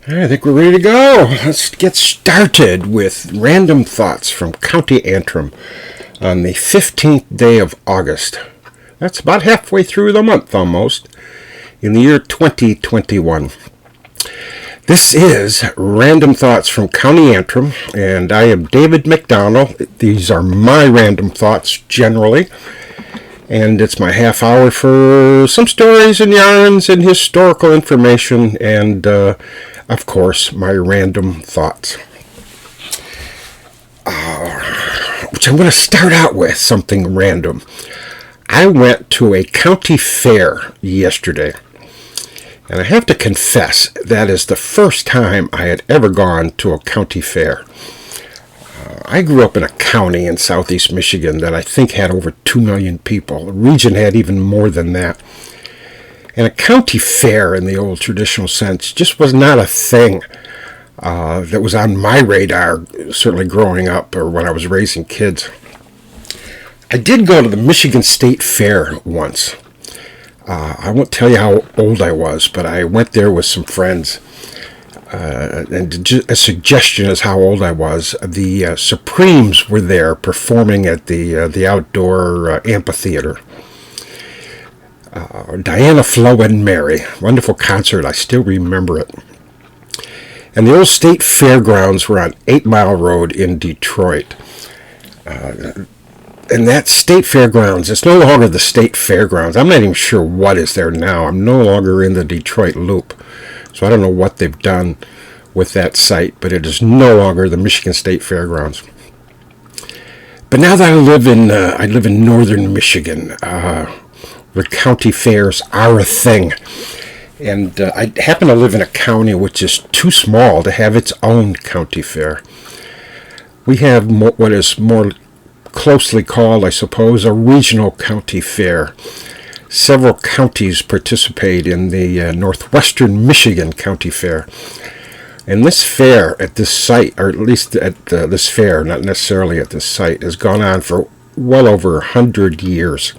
I think we're ready to go. Let's get started with random thoughts from County Antrim on the 15th day of August. That's about halfway through the month almost, in the year 2021. This is Random Thoughts from County Antrim, and I am David McDonnell. These are my random thoughts generally, and it's my half hour for some stories and yarns and historical information and of course, my random thoughts. Which I'm going to start out with something random. I went to a county fair yesterday. And I have to confess, that is the first time I had ever gone to a county fair. I grew up in a county in southeast Michigan that I think had over 2 million people. The region had even more than that. And a county fair in the old traditional sense just was not a thing that was on my radar, certainly growing up or when I was raising kids. I did go to the Michigan State Fair once. I won't tell you how old I was, but I went there with some friends. And a suggestion is how old I was. The Supremes were there performing at the outdoor amphitheater. Diana, Flo, and Mary. Wonderful concert. I still remember it. And the old state fairgrounds were on 8 Mile Road in Detroit. And that state fairgrounds, it's no longer the state fairgrounds. I'm not even sure what is there now. I'm no longer in the Detroit loop. So I don't know what they've done with that site, but it is no longer the Michigan State Fairgrounds. But now that I live in northern Michigan, the county fairs are a thing. And I happen to live in a county which is too small to have its own county fair. We have what is more closely called, I suppose, a regional county fair. Several counties participate in the Northwestern Michigan County Fair. And this fair at this site, or at least at this fair, not necessarily at this site, has gone on for well over 100 years.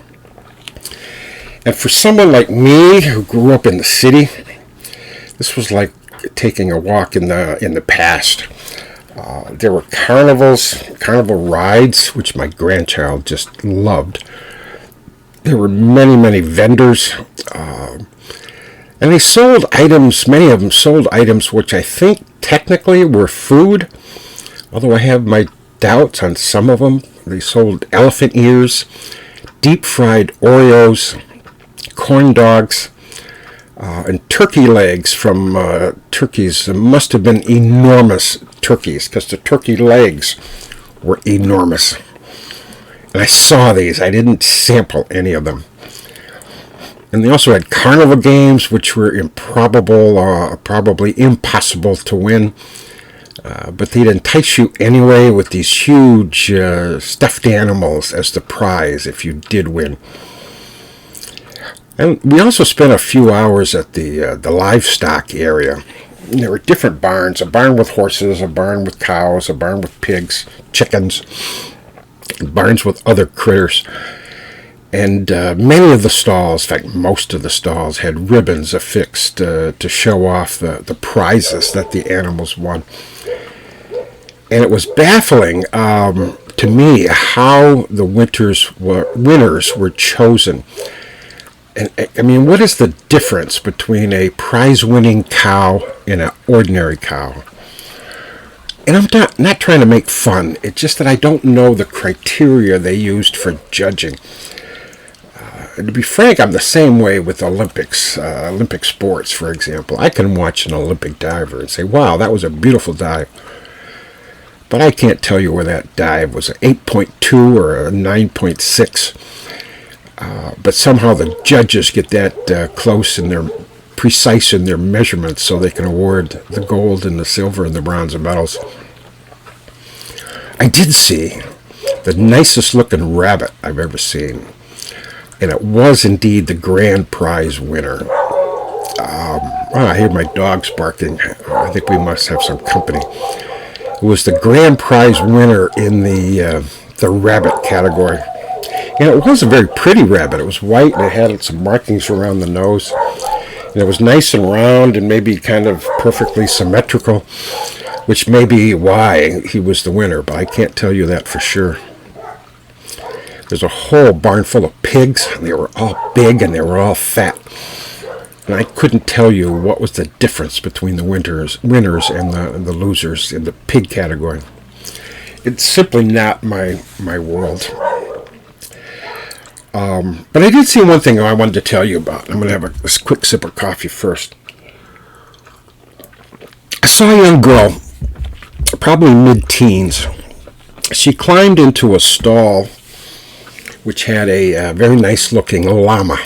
And for someone like me who grew up in the city, this was like taking a walk in the past. There were carnival rides, which my grandchild just loved. There were many, many vendors. And they sold items, many of them sold items which I think technically were food, although I have my doubts on some of them. They sold elephant ears, deep-fried Oreos, corn dogs, and turkey legs from turkeys. It must have been enormous turkeys because the turkey legs were enormous. And I saw these. I didn't sample any of them. And they also had carnival games, which were improbable, probably impossible to win. But they'd entice you anyway with these huge stuffed animals as the prize if you did win. And we also spent a few hours at the livestock area. And there were different barns, a barn with horses, a barn with cows, a barn with pigs, chickens, barns with other critters. And many of the stalls, in fact most of the stalls, had ribbons affixed to show off the prizes that the animals won. And it was baffling to me how the winners were chosen. And I mean, what is the difference between a prize-winning cow and an ordinary cow? And I'm not trying to make fun. It's just that I don't know the criteria they used for judging. To be frank, I'm the same way with Olympic sports, for example. I can watch an Olympic diver and say, wow, that was a beautiful dive. But I can't tell you where that dive was, an 8.2 or a 9.6. But somehow the judges get that close and they're precise in their measurements so they can award the gold and the silver and the bronze medals. I did see the nicest looking rabbit I've ever seen. And it was indeed the grand prize winner. I hear my dogs barking. I think we must have some company. It was the grand prize winner in the rabbit category. And it was a very pretty rabbit. It was white and it had some markings around the nose. And it was nice and round and maybe kind of perfectly symmetrical, which may be why he was the winner, but I can't tell you that for sure. There's a whole barn full of pigs, and they were all big and they were all fat. And I couldn't tell you what was the difference between the winners and the losers in the pig category. It's simply not my world. But I did see one thing I wanted to tell you about. I'm going to have a quick sip of coffee first. I saw a young girl, probably mid-teens. She climbed into a stall which had a very nice-looking llama.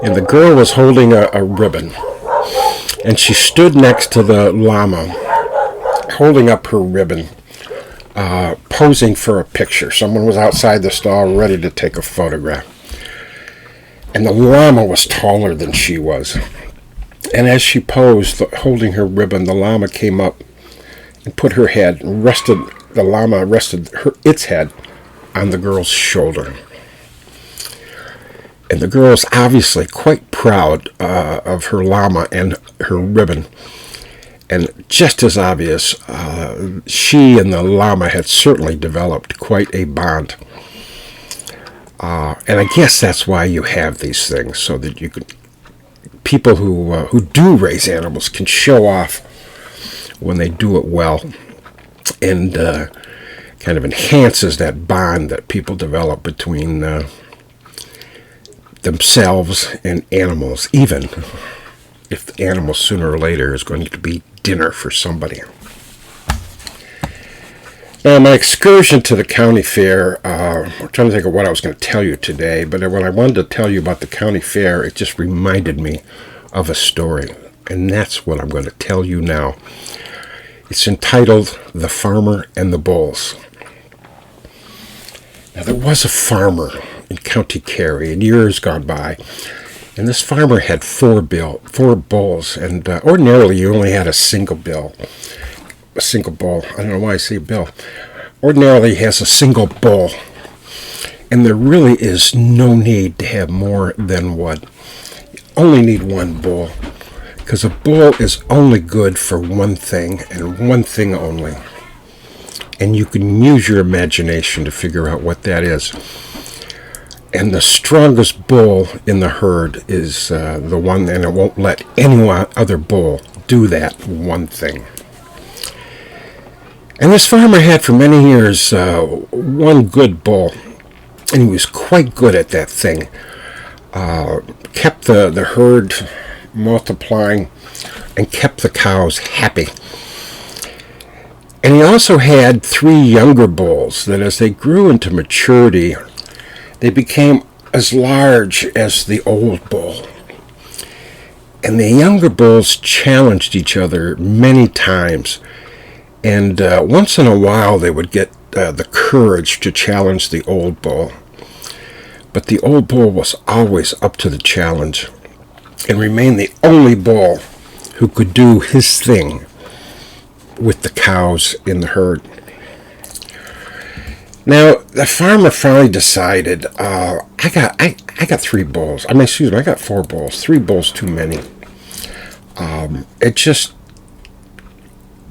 And the girl was holding a ribbon. And she stood next to the llama, holding up her ribbon, posing for a picture. Someone was outside the stall ready to take a photograph. And the llama was taller than she was. And as she posed, holding her ribbon, the llama came up and put her head, the llama rested its head on the girl's shoulder. And the girl is obviously quite proud of her llama and her ribbon. And just as obvious, she and the llama had certainly developed quite a bond. And I guess that's why you have these things, so that you can, people who do raise animals can show off when they do it well, and kind of enhances that bond that people develop between themselves and animals, even if the animal sooner or later is going to be dinner for somebody. Now, my excursion to the county fair, I'm trying to think of what I was going to tell you today, but when I wanted to tell you about the county fair, it just reminded me of a story, and that's what I'm going to tell you now. It's entitled The Farmer and the Bulls. Now, there was a farmer in County Kerry in years gone by, and this farmer had four bulls, and ordinarily you only had a single bull. I don't know why I say bill. Ordinarily he has a single bull, and there really is no need to have more than one. You only need one bull, because a bull is only good for one thing, and one thing only. And you can use your imagination to figure out what that is. And the strongest bull in the herd is the one, and it won't let any other bull do that one thing. And this farmer had for many years one good bull, and he was quite good at that thing. Kept the herd multiplying and kept the cows happy. And he also had three younger bulls that as they grew into maturity, they became as large as the old bull. And the younger bulls challenged each other many times. And once in a while, they would get the courage to challenge the old bull. But the old bull was always up to the challenge and remained the only bull who could do his thing with the cows in the herd. Now, the farmer finally decided, I got three bulls. I got four bulls. Three bulls too many. I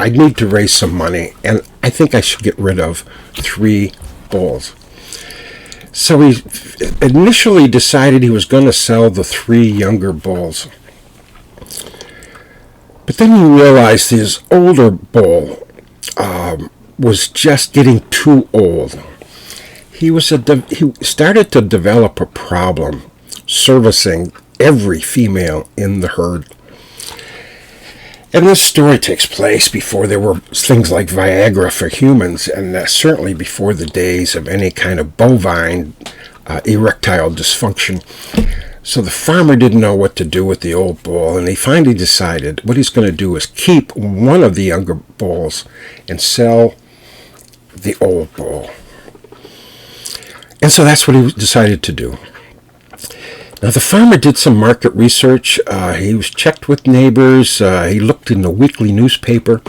need to raise some money, and I think I should get rid of three bulls. So he initially decided he was going to sell the three younger bulls. But then he realized his older bull was just getting too old. He started to develop a problem servicing every female in the herd. And this story takes place before there were things like Viagra for humans, and certainly before the days of any kind of bovine erectile dysfunction. So the farmer didn't know what to do with the old bull, and he finally decided what he's going to do is keep one of the younger bulls and sell the old bull. And so that's what he decided to do. Now, the farmer did some market research. He was checked with neighbors. He looked in the weekly newspaper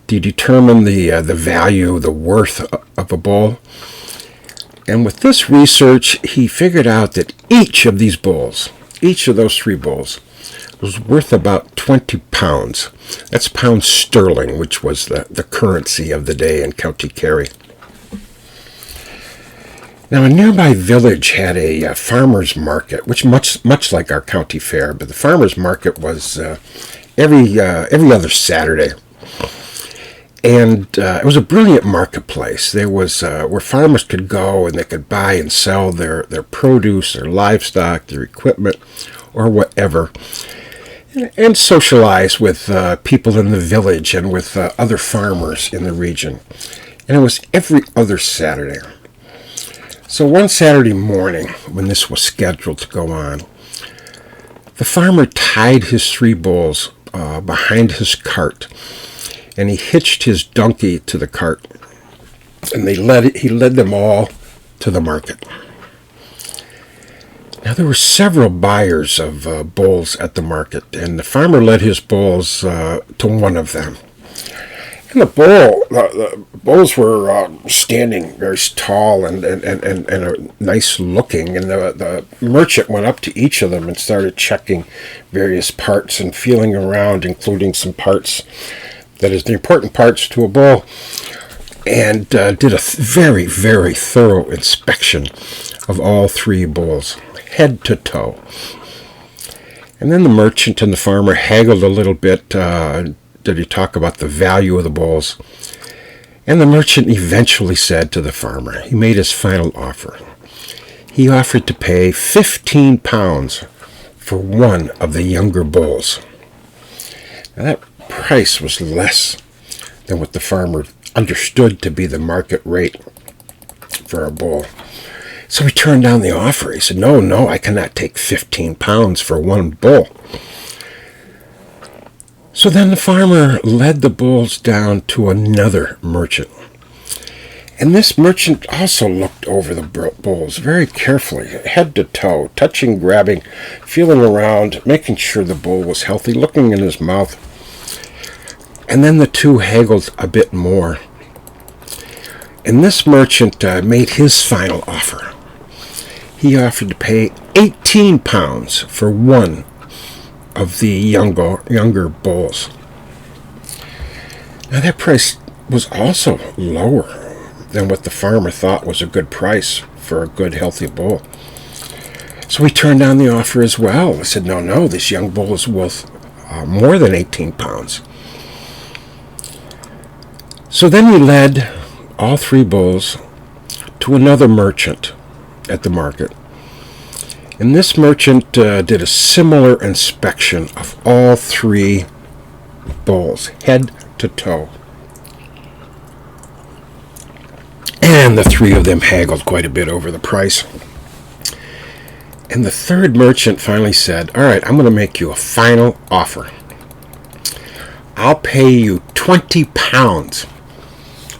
to determine the value, the worth of a bull. And with this research, he figured out that each of these bulls each of those 3 bulls was worth about 20 pounds. That's pounds sterling, which was the currency of the day in County Kerry. Now, a nearby village had a farmer's market, which much like our county fair, but the farmer's market was every other Saturday. And it was a brilliant marketplace. There was where farmers could go and they could buy and sell their produce, their livestock, their equipment, or whatever, and socialize with people in the village and with other farmers in the region. And it was every other Saturday. So one Saturday morning, when this was scheduled to go on, the farmer tied his 3 bulls behind his cart, and he hitched his donkey to the cart, and he led them all to the market. Now, there were several buyers of bulls at the market, and the farmer led his bulls to one of them. And the bulls were standing very tall and nice looking, and the merchant went up to each of them and started checking various parts and feeling around, including some parts that is the important parts to a bull, and did a very, very thorough inspection of all 3 bulls, head to toe. And then the merchant and the farmer haggled a little bit. Did he talk about the value of the bulls? And the merchant eventually said to the farmer, he made his final offer. He offered to pay 15 pounds for one of the younger bulls. Now, that price was less than what the farmer understood to be the market rate for a bull. So he turned down the offer. He said, no, I cannot take 15 pounds for one bull. So then the farmer led the bulls down to another merchant. And this merchant also looked over the bulls very carefully, head to toe, touching, grabbing, feeling around, making sure the bull was healthy, looking in his mouth. And then the 2 haggled a bit more. And this merchant made his final offer. He offered to pay 18 pounds for one of the younger bulls. Now, that price was also lower than what the farmer thought was a good price for a good, healthy bull. So he turned down the offer as well. He said, no, this young bull is worth more than 18 pounds. So then he led all 3 bulls to another merchant at the market. And this merchant did a similar inspection of all 3 bulls, head to toe. And the 3 of them haggled quite a bit over the price. And the 3rd merchant finally said, all right, I'm going to make you a final offer. I'll pay you 20 pounds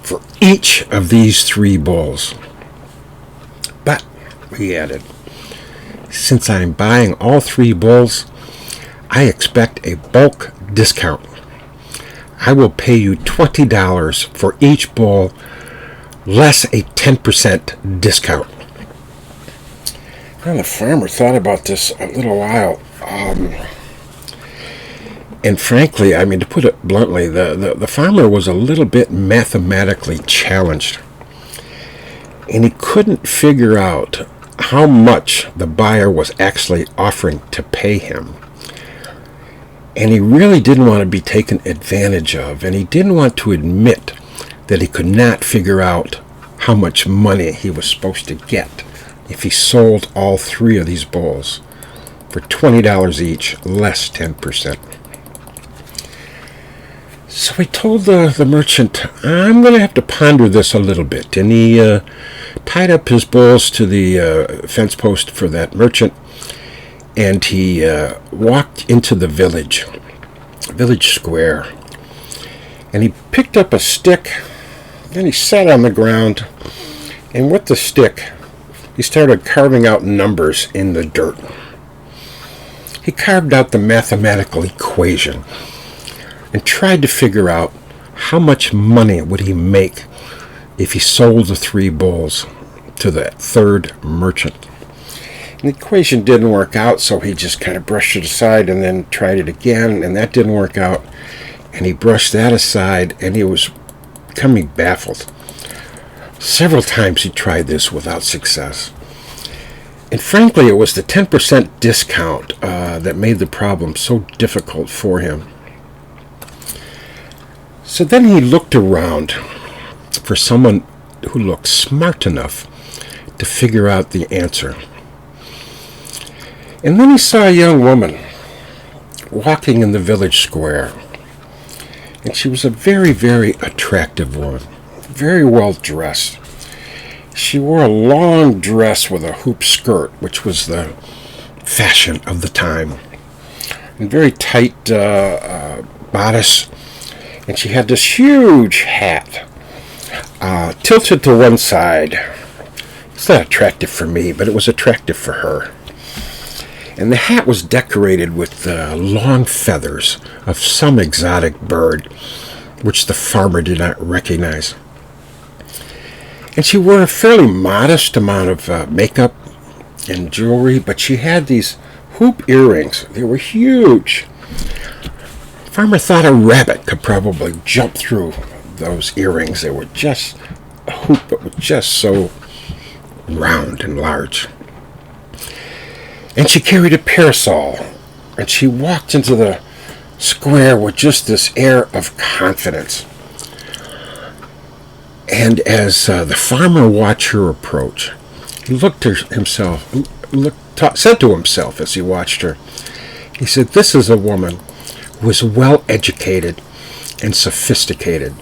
for each of these 3 bulls. But, he added, since I'm buying all 3 bulls, I expect a bulk discount. I will pay you $20 for each bull, less a 10% discount. Well, the farmer thought about this a little while. And frankly, to put it bluntly, the farmer was a little bit mathematically challenged. And he couldn't figure out how much the buyer was actually offering to pay him. And he really didn't want to be taken advantage of, and he didn't want to admit that he could not figure out how much money he was supposed to get if he sold all 3 of these bulls for $20 each, less 10%. So he told the merchant, I'm going to have to ponder this a little bit. And he tied up his bulls to the fence post for that merchant, and he walked into the village square. And he picked up a stick, then he sat on the ground, and with the stick, he started carving out numbers in the dirt. He carved out the mathematical equation and tried to figure out how much money would he make if he sold the 3 bulls to the 3rd merchant. The equation didn't work out, so he just kind of brushed it aside and then tried it again, and that didn't work out. And he brushed that aside, and he was becoming baffled. Several times he tried this without success. And frankly, it was the 10% discount that made the problem so difficult for him. So then he looked around for someone who looked smart enough to figure out the answer. And then he saw a young woman walking in the village square. And she was a very, very attractive woman, very well dressed. She wore a long dress with a hoop skirt, which was the fashion of the time, and very tight bodice. And she had this huge hat, tilted to one side. It's not attractive for me, but it was attractive for her. And the hat was decorated with long feathers of some exotic bird, which the farmer did not recognize. And she wore a fairly modest amount of makeup and jewelry, but she had these hoop earrings. They were huge. The farmer thought a rabbit could probably jump through those earrings. They were just a hoop, but was just so round and large. And she carried a parasol, and she walked into the square with just this air of confidence. And as the farmer watched her approach, he said to himself as he watched her, he said, "This is a woman who is well educated and sophisticated,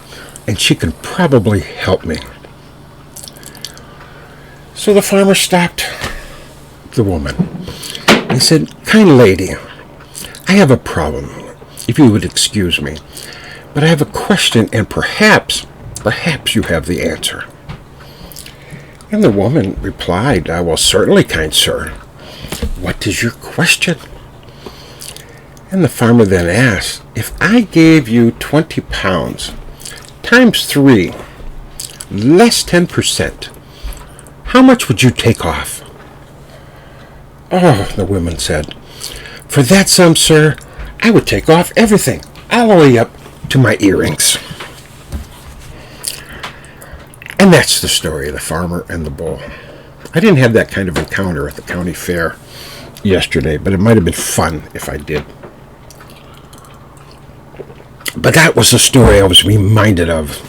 and she can probably help me." So the farmer stopped the woman. He said, "Kind lady, I have a problem, if you would excuse me, but I have a question, and perhaps you have the answer." And the woman replied, "Well, certainly, kind sir. What is your question?" And the farmer then asked, "If I gave you 20 pounds times 3, less 10%, how much would you take off?" "Oh," the woman said, "for that sum, sir, I would take off everything, all the way up to my earrings." And that's the story of the farmer and the bull. I didn't have that kind of encounter at the county fair yesterday, but it might have been fun if I did. But that was the story I was reminded of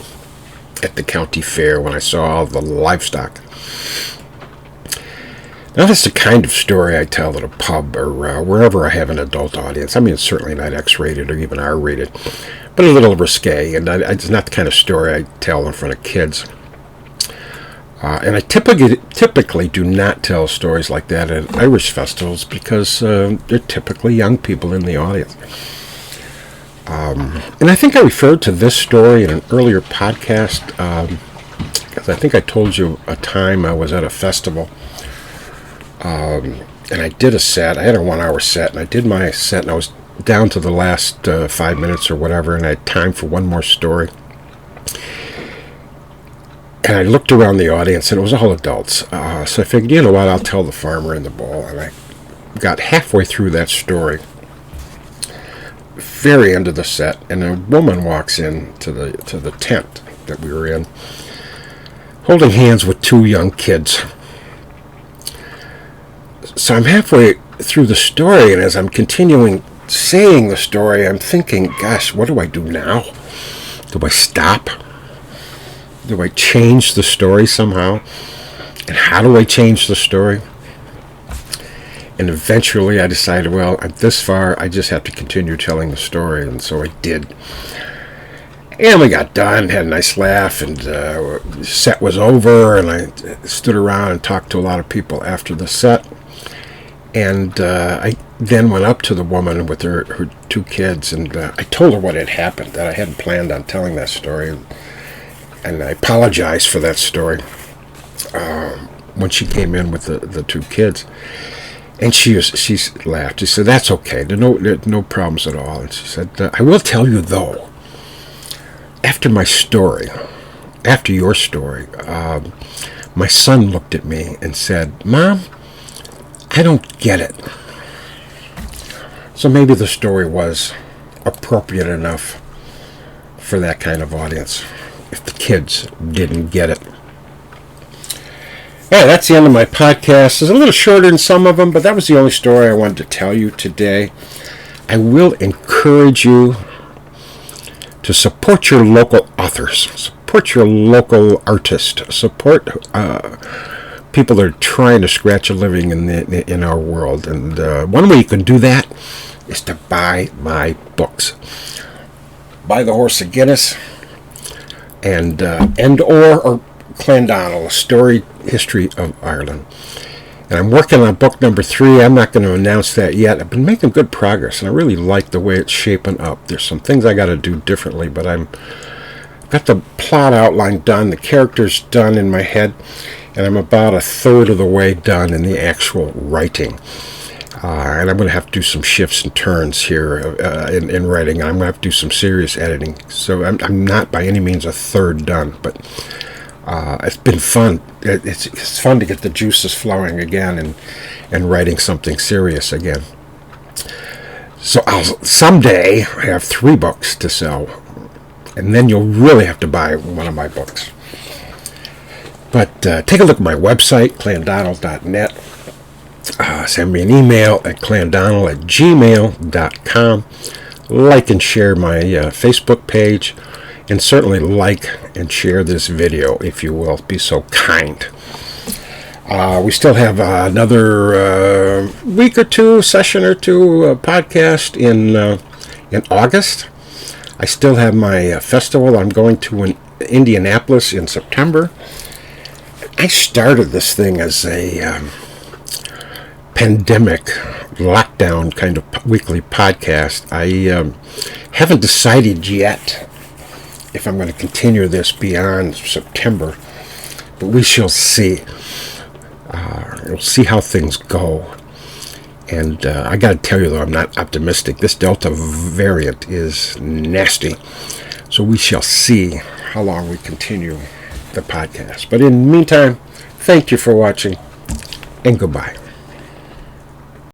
at the county fair when I saw all the livestock. Now, that's the kind of story I tell at a pub or wherever I have an adult audience. I mean, it's certainly not X-rated or even R-rated, but a little risque, and it's not the kind of story I tell in front of kids. And I typically do not tell stories like that at Irish festivals because they're typically young people in the audience. And I think I referred to this story in an earlier podcast because I think I told you a time I was at a festival and I did a set. I had a 1-hour set, and I did my set, and I was down to the last 5 minutes or whatever, and I had time for one more story. And I looked around the audience, and it was all adults. So I figured, you know what, I'll tell the farmer and the bull. And I got halfway through that story, very end of the set, and a woman walks in to the tent that we were in, holding hands with 2 young kids. So I'm halfway through the story, and as I'm continuing saying the story, I'm thinking, gosh, what do I do now? Do I stop? Do I change the story somehow? And how do I change the story? And eventually I decided, well, I'm this far, I just have to continue telling the story, and so I did. And we got done, had a nice laugh, and the set was over, and I stood around and talked to a lot of people after the set. And I then went up to the woman with her 2 kids, and I told her what had happened, that I hadn't planned on telling that story. And I apologized for that story when she came in with the 2 kids. And she laughed. She said, "That's okay. There are no problems at all." And she said, "I will tell you, though, after your story, my son looked at me and said, 'Mom, I don't get it. So maybe the story was appropriate enough for that kind of audience, if the kids didn't get it. Hey, that's the end of my podcast. It's a little shorter than some of them, but that was the only story I wanted to tell you today. I will encourage you to support your local authors, support your local artists, support people that are trying to scratch a living in our world. And one way you can do that is to buy my books. Buy The Horse of Guinness and or Clandonnell, A Story History of Ireland. And I'm working on book number 3. I'm not going to announce that yet. I've been making good progress, and I really like the way it's shaping up. There's some things I got to do differently, but I've got the plot outline done, the characters done in my head, and I'm about a third of the way done in the actual writing. And I'm going to have to do some shifts and turns here in writing. I'm going to have to do some serious editing. So I'm not by any means a third done, but it's been fun. It's fun to get the juices flowing again and writing something serious again. So I'll someday have 3 books to sell, and then you'll really have to buy one of my books. But take a look at my website, clandonnell.net. Send me an email at clandonnell@gmail.com. Like and share my Facebook page. And certainly like and share this video, if you will. Be so kind. We still have another week or two, session or two podcast in August. I still have my festival. I'm going to Indianapolis in September. I started this thing as a pandemic lockdown kind of weekly podcast. I haven't decided yet if I'm going to continue this beyond September, but we shall see. We'll see how things go. And I got to tell you, though, I'm not optimistic. This Delta variant is nasty. So we shall see how long we continue the podcast. But in the meantime, thank you for watching, and goodbye.